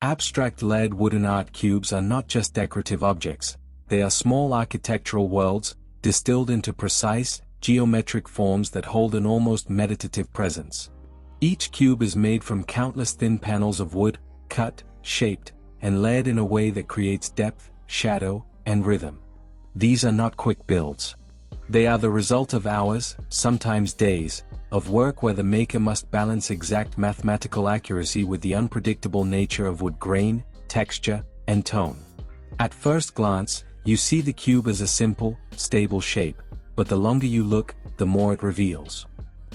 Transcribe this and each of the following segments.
Abstract layered wooden art cubes are not just decorative objects, they are small architectural worlds, distilled into precise, geometric forms that hold an almost meditative presence. Each cube is made from countless thin panels of wood, cut, shaped, and layered in a way that creates depth, shadow, and rhythm. These are not quick builds. They are the result of hours, sometimes days, of work where the maker must balance exact mathematical accuracy with the unpredictable nature of wood grain, texture, and tone. At first glance, you see the cube as a simple, stable shape, but the longer you look, the more it reveals.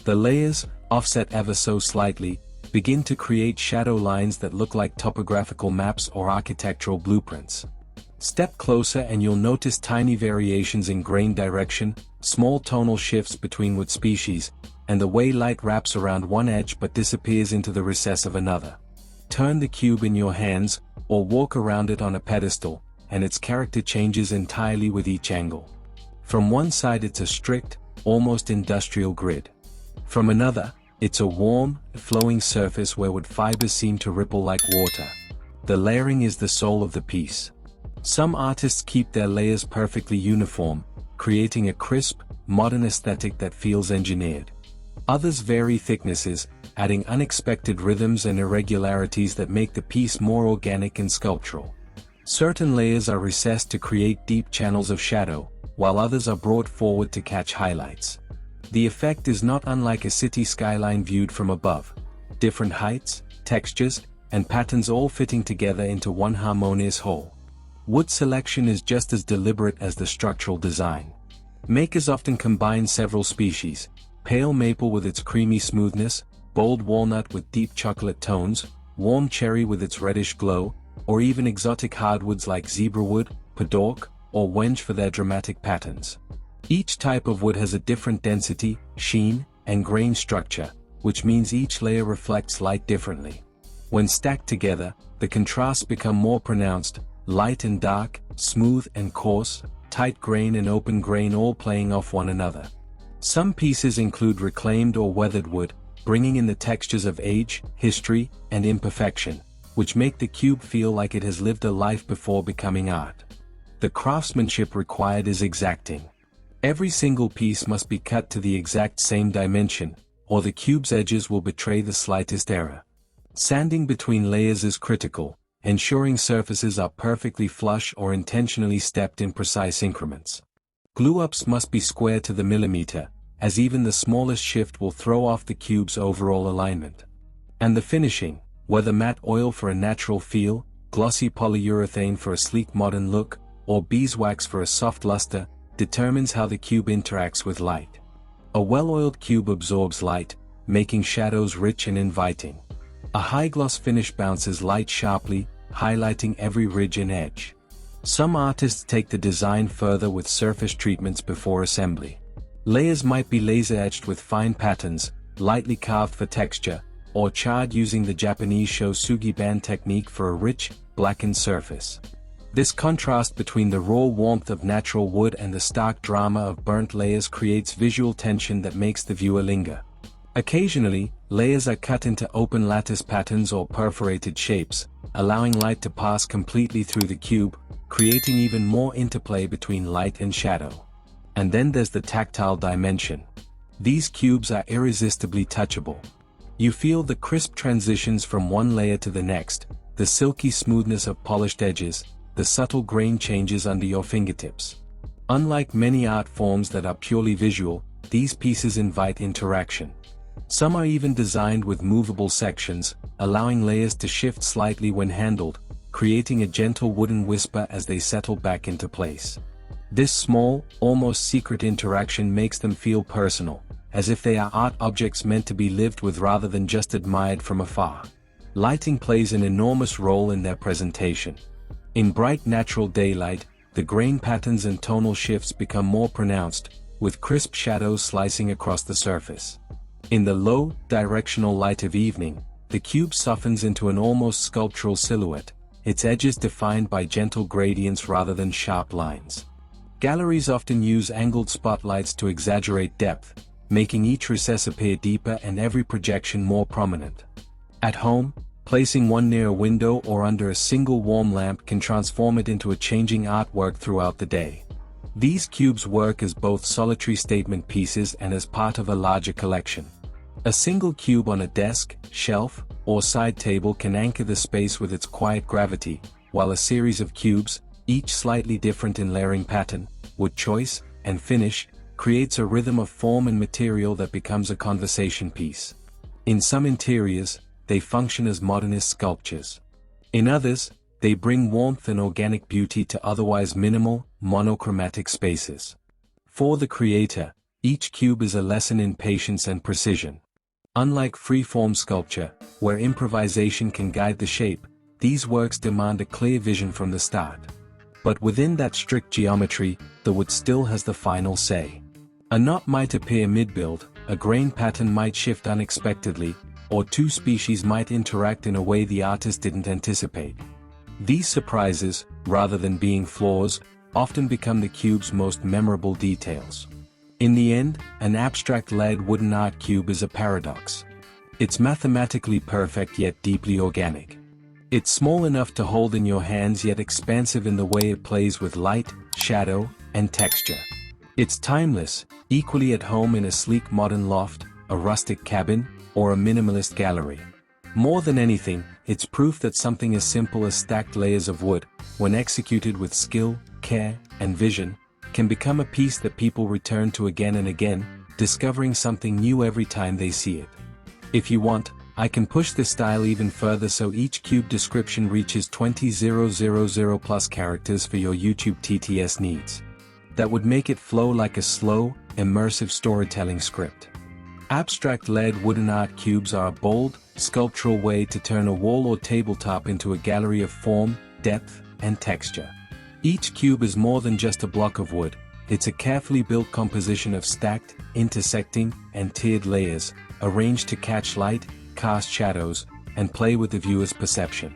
The layers, offset ever so slightly, begin to create shadow lines that look like topographical maps or architectural blueprints. Step closer and you'll notice tiny variations in grain direction, small tonal shifts between wood species, and the way light wraps around one edge but disappears into the recess of another. Turn the cube in your hands, or walk around it on a pedestal, and its character changes entirely with each angle. From one side it's a strict, almost industrial grid. From another, it's a warm, flowing surface where wood fibers seem to ripple like water. The layering is the soul of the piece. Some artists keep their layers perfectly uniform, creating a crisp, modern aesthetic that feels engineered. Others vary thicknesses, adding unexpected rhythms and irregularities that make the piece more organic and sculptural. Certain layers are recessed to create deep channels of shadow, while others are brought forward to catch highlights. The effect is not unlike a city skyline viewed from above. Different heights, textures, and patterns all fitting together into one harmonious whole. Wood selection is just as deliberate as the structural design. Makers often combine several species: pale maple with its creamy smoothness, bold walnut with deep chocolate tones, warm cherry with its reddish glow, or even exotic hardwoods like zebrawood, padauk, or wenge for their dramatic patterns. Each type of wood has a different density, sheen, and grain structure, which means each layer reflects light differently. When stacked together, the contrasts become more pronounced: light and dark, smooth and coarse, tight grain and open grain all playing off one another. Some pieces include reclaimed or weathered wood, bringing in the textures of age, history, and imperfection, which make the cube feel like it has lived a life before becoming art. The craftsmanship required is exacting. Every single piece must be cut to the exact same dimension, or the cube's edges will betray the slightest error. Sanding between layers is critical, ensuring surfaces are perfectly flush or intentionally stepped in precise increments. Glue-ups must be square to the millimeter, as even the smallest shift will throw off the cube's overall alignment. And the finishing, whether matte oil for a natural feel, glossy polyurethane for a sleek modern look, or beeswax for a soft luster, determines how the cube interacts with light. A well-oiled cube absorbs light, making shadows rich and inviting. A high-gloss finish bounces light sharply, highlighting every ridge and edge. Some artists take the design further with surface treatments before assembly. Layers might be laser-etched with fine patterns, lightly carved for texture, or charred using the Japanese shosugi band technique for a rich, blackened surface. This contrast between the raw warmth of natural wood and the stark drama of burnt layers creates visual tension that makes the viewer linger. Occasionally, layers are cut into open lattice patterns or perforated shapes, allowing light to pass completely through the cube, creating even more interplay between light and shadow. And then there's the tactile dimension. These cubes are irresistibly touchable. You feel the crisp transitions from one layer to the next, the silky smoothness of polished edges, the subtle grain changes under your fingertips. Unlike many art forms that are purely visual, these pieces invite interaction. Some are even designed with movable sections, allowing layers to shift slightly when handled, creating a gentle wooden whisper as they settle back into place. This small, almost secret interaction makes them feel personal, as if they are art objects meant to be lived with rather than just admired from afar. Lighting plays an enormous role in their presentation. In bright natural daylight, the grain patterns and tonal shifts become more pronounced, with crisp shadows slicing across the surface. In the low, directional light of evening, the cube softens into an almost sculptural silhouette, its edges defined by gentle gradients rather than sharp lines. Galleries often use angled spotlights to exaggerate depth, making each recess appear deeper and every projection more prominent. At home, Placing one near a window or under a single warm lamp can transform it into a changing artwork throughout the day. These cubes work as both solitary statement pieces and as part of a larger collection. A single cube on a desk, shelf, or side table can anchor the space with its quiet gravity, while a series of cubes, each slightly different in layering pattern, wood choice, and finish, creates a rhythm of form and material that becomes a conversation piece. In some interiors, they function as modernist sculptures. In others, they bring warmth and organic beauty to otherwise minimal, monochromatic spaces. For the creator, each cube is a lesson in patience and precision. Unlike free-form sculpture, where improvisation can guide the shape, these works demand a clear vision from the start. But within that strict geometry, the wood still has the final say. A knot might appear mid-build, a grain pattern might shift unexpectedly, or two species might interact in a way the artist didn't anticipate. These surprises, rather than being flaws, often become the cube's most memorable details. In the end, an abstract lead wooden art cube is a paradox. It's mathematically perfect yet deeply organic. It's small enough to hold in your hands yet expansive in the way it plays with light, shadow, and texture. It's timeless, equally at home in a sleek modern loft, a rustic cabin, or a minimalist gallery. More than anything, it's proof that something as simple as stacked layers of wood, when executed with skill, care, and vision, can become a piece that people return to again and again, discovering something new every time they see it. If you want, I can push this style even further so each cube description reaches 20,000 plus characters for your YouTube TTS needs. That would make it flow like a slow, immersive storytelling script. Abstract lead wooden art cubes are a bold, sculptural way to turn a wall or tabletop into a gallery of form, depth, and texture. Each cube is more than just a block of wood, it's a carefully built composition of stacked, intersecting, and tiered layers, arranged to catch light, cast shadows, and play with the viewer's perception.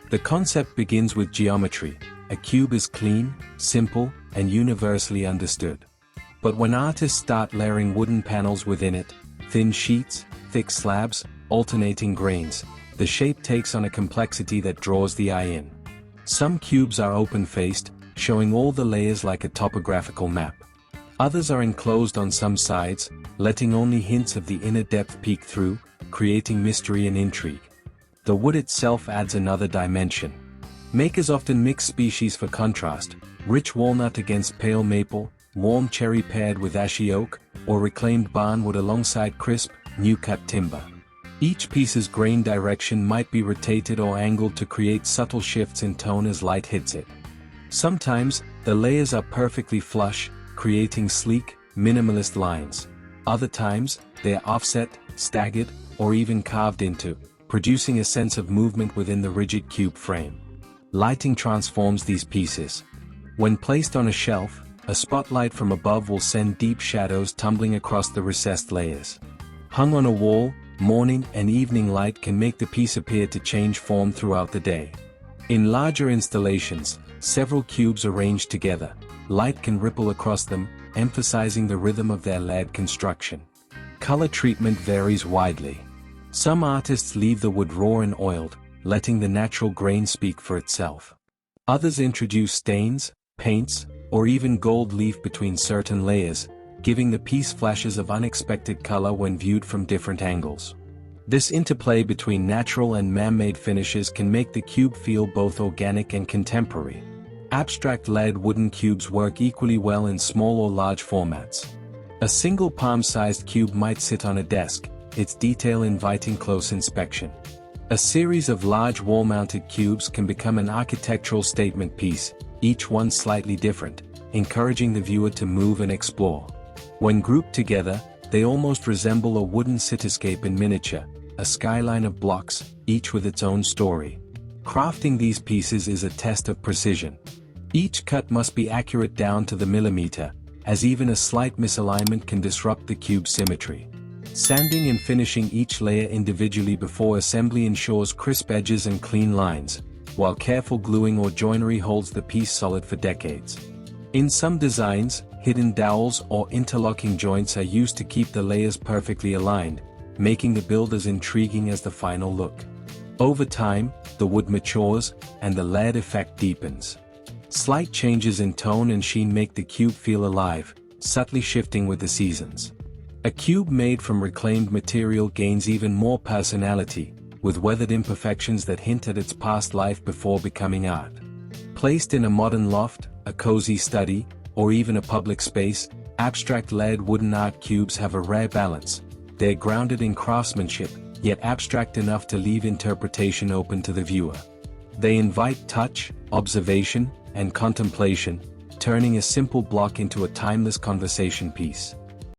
The concept begins with geometry. A cube is clean, simple, and universally understood. But when artists start layering wooden panels within it, thin sheets, thick slabs, alternating grains, the shape takes on a complexity that draws the eye in. Some cubes are open-faced, showing all the layers like a topographical map. Others are enclosed on some sides, letting only hints of the inner depth peek through, creating mystery and intrigue. The wood itself adds another dimension. Makers often mix species for contrast, rich walnut against pale maple, warm cherry paired with ashy oak, or reclaimed barnwood alongside crisp, new-cut timber. Each piece's grain direction might be rotated or angled to create subtle shifts in tone as light hits it. Sometimes, the layers are perfectly flush, creating sleek, minimalist lines. Other times, they are offset, staggered, or even carved into, producing a sense of movement within the rigid cube frame. Lighting transforms these pieces. When placed on a shelf, a spotlight from above will send deep shadows tumbling across the recessed layers. Hung on a wall, morning and evening light can make the piece appear to change form throughout the day. In larger installations, several cubes arranged together, light can ripple across them, emphasizing the rhythm of their layered construction. Color treatment varies widely. Some artists leave the wood raw and oiled, letting the natural grain speak for itself. Others introduce stains, paints, or even gold leaf between certain layers, giving the piece flashes of unexpected color when viewed from different angles. This interplay between natural and man-made finishes can make the cube feel both organic and contemporary. Abstract lead wooden cubes work equally well in small or large formats. A single palm-sized cube might sit on a desk, its detail inviting close inspection. A series of large wall-mounted cubes can become an architectural statement piece, each one slightly different, encouraging the viewer to move and explore. When grouped together, they almost resemble a wooden cityscape in miniature, a skyline of blocks, each with its own story. Crafting these pieces is a test of precision. Each cut must be accurate down to the millimeter, as even a slight misalignment can disrupt the cube's symmetry. Sanding and finishing each layer individually before assembly ensures crisp edges and clean lines, while careful gluing or joinery holds the piece solid for decades. In some designs, hidden dowels or interlocking joints are used to keep the layers perfectly aligned, making the build as intriguing as the final look. Over time, the wood matures, and the lead effect deepens. Slight changes in tone and sheen make the cube feel alive, subtly shifting with the seasons. A cube made from reclaimed material gains even more personality, with weathered imperfections that hint at its past life before becoming art. Placed in a modern loft, a cozy study, or even a public space, abstract lead wooden art cubes have a rare balance. They're grounded in craftsmanship, yet abstract enough to leave interpretation open to the viewer. They invite touch, observation, and contemplation, turning a simple block into a timeless conversation piece.